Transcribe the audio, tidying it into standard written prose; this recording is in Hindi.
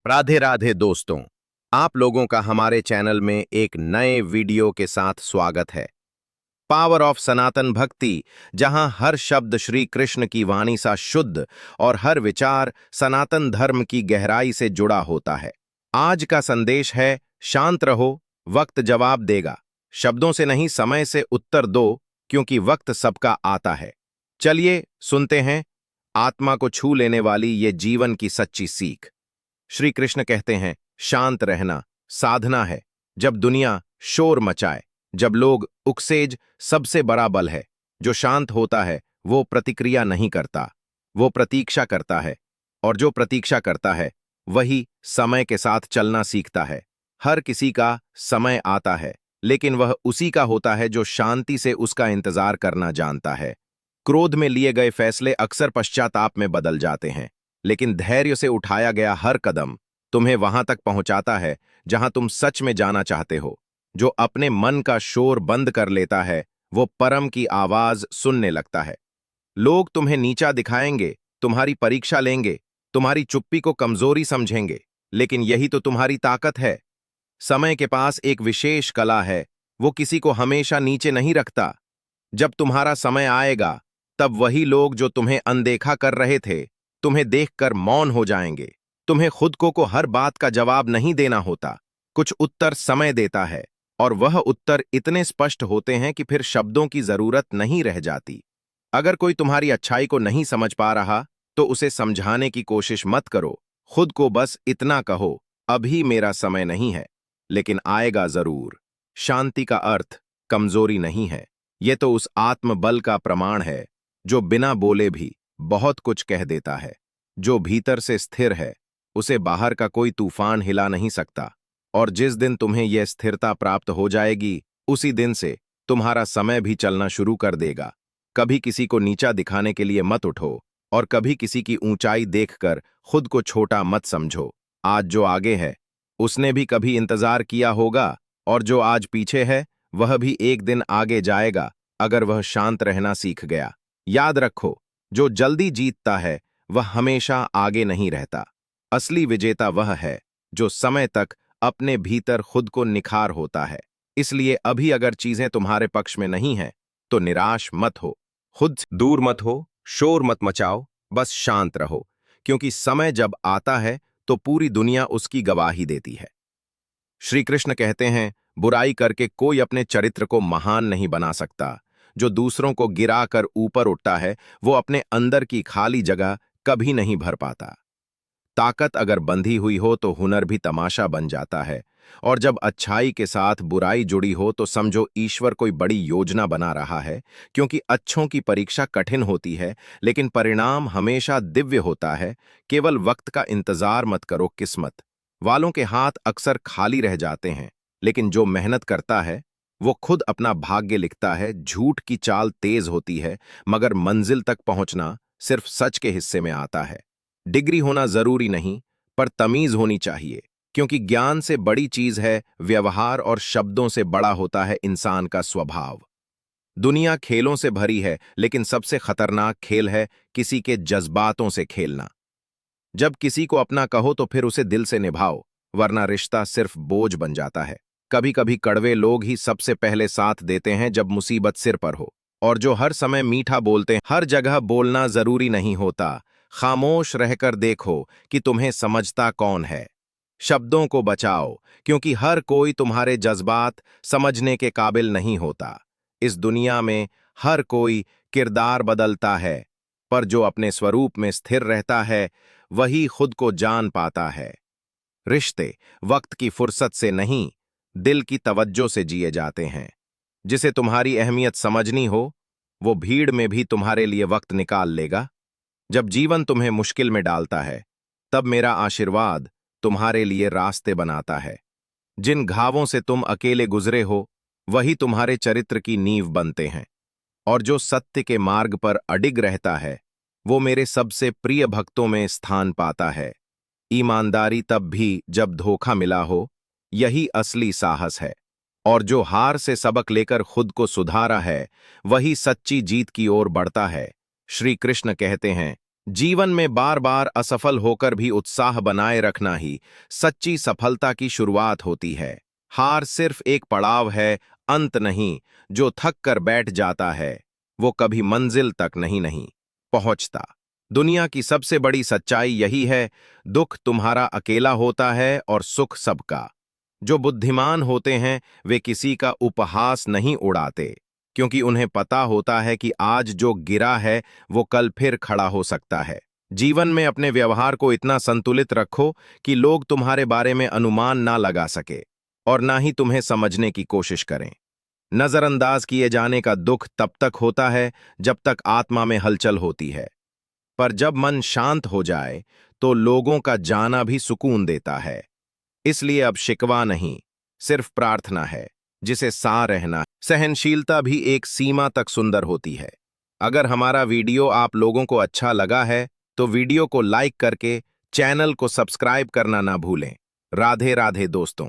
राधे राधे दोस्तों। आप लोगों का हमारे चैनल में एक नए वीडियो के साथ स्वागत है। पावर ऑफ सनातन भक्ति, जहां हर शब्द श्री कृष्ण की वाणी सा शुद्ध और हर विचार सनातन धर्म की गहराई से जुड़ा होता है। आज का संदेश है, शांत रहो, वक्त जवाब देगा। शब्दों से नहीं, समय से उत्तर दो, क्योंकि वक्त सबका आता है। चलिए सुनते हैं आत्मा को छू लेने वाली ये जीवन की सच्ची सीख। श्री कृष्ण कहते हैं, शांत रहना साधना है। जब दुनिया शोर मचाए, जब लोग उकसेज, सबसे बड़ा बल है। जो शांत होता है वो प्रतिक्रिया नहीं करता, वो प्रतीक्षा करता है। और जो प्रतीक्षा करता है वही समय के साथ चलना सीखता है। हर किसी का समय आता है, लेकिन वह उसी का होता है जो शांति से उसका इंतजार करना जानता है। क्रोध में लिए गए फैसले अक्सर पश्चाताप में बदल जाते हैं, लेकिन धैर्य से उठाया गया हर कदम तुम्हें वहां तक पहुंचाता है जहां तुम सच में जाना चाहते हो। जो अपने मन का शोर बंद कर लेता है वो परम की आवाज सुनने लगता है। लोग तुम्हें नीचा दिखाएंगे, तुम्हारी परीक्षा लेंगे, तुम्हारी चुप्पी को कमजोरी समझेंगे, लेकिन यही तो तुम्हारी ताकत है। समय के पास एक विशेष कला है, वो किसी को हमेशा नीचे नहीं रखता। जब तुम्हारा समय आएगा, तब वही लोग जो तुम्हें अनदेखा कर रहे थे, तुम्हें देखकर मौन हो जाएंगे। तुम्हें खुद को हर बात का जवाब नहीं देना होता। कुछ उत्तर समय देता है, और वह उत्तर इतने स्पष्ट होते हैं कि फिर शब्दों की जरूरत नहीं रह जाती। अगर कोई तुम्हारी अच्छाई को नहीं समझ पा रहा, तो उसे समझाने की कोशिश मत करो। खुद को बस इतना कहो, अभी मेरा समय नहीं है, लेकिन आएगा जरूर। शांति का अर्थ कमजोरी नहीं है, ये तो उस आत्मबल का प्रमाण है जो बिना बोले भी बहुत कुछ कह देता है। जो भीतर से स्थिर है उसे बाहर का कोई तूफान हिला नहीं सकता। और जिस दिन तुम्हें यह स्थिरता प्राप्त हो जाएगी, उसी दिन से तुम्हारा समय भी चलना शुरू कर देगा। कभी किसी को नीचा दिखाने के लिए मत उठो, और कभी किसी की ऊंचाई देखकर खुद को छोटा मत समझो। आज जो आगे है उसने भी कभी इंतजार किया होगा, और जो आज पीछे है वह भी एक दिन आगे जाएगा, अगर वह शांत रहना सीख गया। याद रखो, जो जल्दी जीतता है वह हमेशा आगे नहीं रहता। असली विजेता वह है जो समय तक अपने भीतर खुद को निखार होता है। इसलिए अभी अगर चीजें तुम्हारे पक्ष में नहीं हैं, तो निराश मत हो, खुद से दूर मत हो, शोर मत मचाओ, बस शांत रहो। क्योंकि समय जब आता है तो पूरी दुनिया उसकी गवाही देती है। श्री कृष्ण कहते हैं, बुराई करके कोई अपने चरित्र को महान नहीं बना सकता। जो दूसरों को गिरा कर ऊपर उठता है वो अपने अंदर की खाली जगह कभी नहीं भर पाता। ताकत अगर बंधी हुई हो तो हुनर भी तमाशा बन जाता है। और जब अच्छाई के साथ बुराई जुड़ी हो तो समझो ईश्वर कोई बड़ी योजना बना रहा है। क्योंकि अच्छों की परीक्षा कठिन होती है, लेकिन परिणाम हमेशा दिव्य होता है। केवल वक्त का इंतजार मत करो। किस्मत वालों के हाथ अक्सर खाली रह जाते हैं, लेकिन जो मेहनत करता है वो खुद अपना भाग्य लिखता है। झूठ की चाल तेज होती है, मगर मंजिल तक पहुंचना सिर्फ सच के हिस्से में आता है। डिग्री होना जरूरी नहीं, पर तमीज होनी चाहिए। क्योंकि ज्ञान से बड़ी चीज है व्यवहार, और शब्दों से बड़ा होता है इंसान का स्वभाव। दुनिया खेलों से भरी है, लेकिन सबसे खतरनाक खेल है किसी के जज्बातों से खेलना। जब किसी को अपना कहो तो फिर उसे दिल से निभाओ, वरना रिश्ता सिर्फ बोझ बन जाता है। कभी कभी कड़वे लोग ही सबसे पहले साथ देते हैं जब मुसीबत सिर पर हो। और जो हर समय मीठा बोलते हैं, हर जगह बोलना जरूरी नहीं होता। खामोश रहकर देखो कि तुम्हें समझता कौन है। शब्दों को बचाओ, क्योंकि हर कोई तुम्हारे जज्बात समझने के काबिल नहीं होता। इस दुनिया में हर कोई किरदार बदलता है, पर जो अपने स्वरूप में स्थिर रहता है वही खुद को जान पाता है। रिश्ते वक्त की फुर्सत से नहीं, दिल की तवज्जो से जिए जाते हैं। जिसे तुम्हारी अहमियत समझनी हो, वो भीड़ में भी तुम्हारे लिए वक्त निकाल लेगा। जब जीवन तुम्हें मुश्किल में डालता है, तब मेरा आशीर्वाद तुम्हारे लिए रास्ते बनाता है। जिन घावों से तुम अकेले गुजरे हो, वही तुम्हारे चरित्र की नींव बनते हैं। और जो सत्य के मार्ग पर अडिग रहता है, वो मेरे सबसे प्रिय भक्तों में स्थान पाता है। ईमानदारी तब भी जब धोखा मिला हो, यही असली साहस है। और जो हार से सबक लेकर खुद को सुधारा है, वही सच्ची जीत की ओर बढ़ता है। श्री कृष्ण कहते हैं, जीवन में बार बार असफल होकर भी उत्साह बनाए रखना ही सच्ची सफलता की शुरुआत होती है। हार सिर्फ एक पड़ाव है, अंत नहीं। जो थक कर बैठ जाता है वो कभी मंजिल तक नहीं पहुंचता। दुनिया की सबसे बड़ी सच्चाई यही है, दुख तुम्हारा अकेला होता है और सुख सबका। जो बुद्धिमान होते हैं वे किसी का उपहास नहीं उड़ाते, क्योंकि उन्हें पता होता है कि आज जो गिरा है वो कल फिर खड़ा हो सकता है। जीवन में अपने व्यवहार को इतना संतुलित रखो कि लोग तुम्हारे बारे में अनुमान ना लगा सके और ना ही तुम्हें समझने की कोशिश करें। नजरअंदाज किए जाने का दुख तब तक होता है जब तक आत्मा में हलचल होती है, पर जब मन शांत हो जाए तो लोगों का जाना भी सुकून देता है। इसलिए अब शिकवा नहीं, सिर्फ प्रार्थना है जिसे सा रहना। सहनशीलता भी एक सीमा तक सुंदर होती है। अगर हमारा वीडियो आप लोगों को अच्छा लगा है तो वीडियो को लाइक करके चैनल को सब्सक्राइब करना ना भूलें। राधे राधे दोस्तों।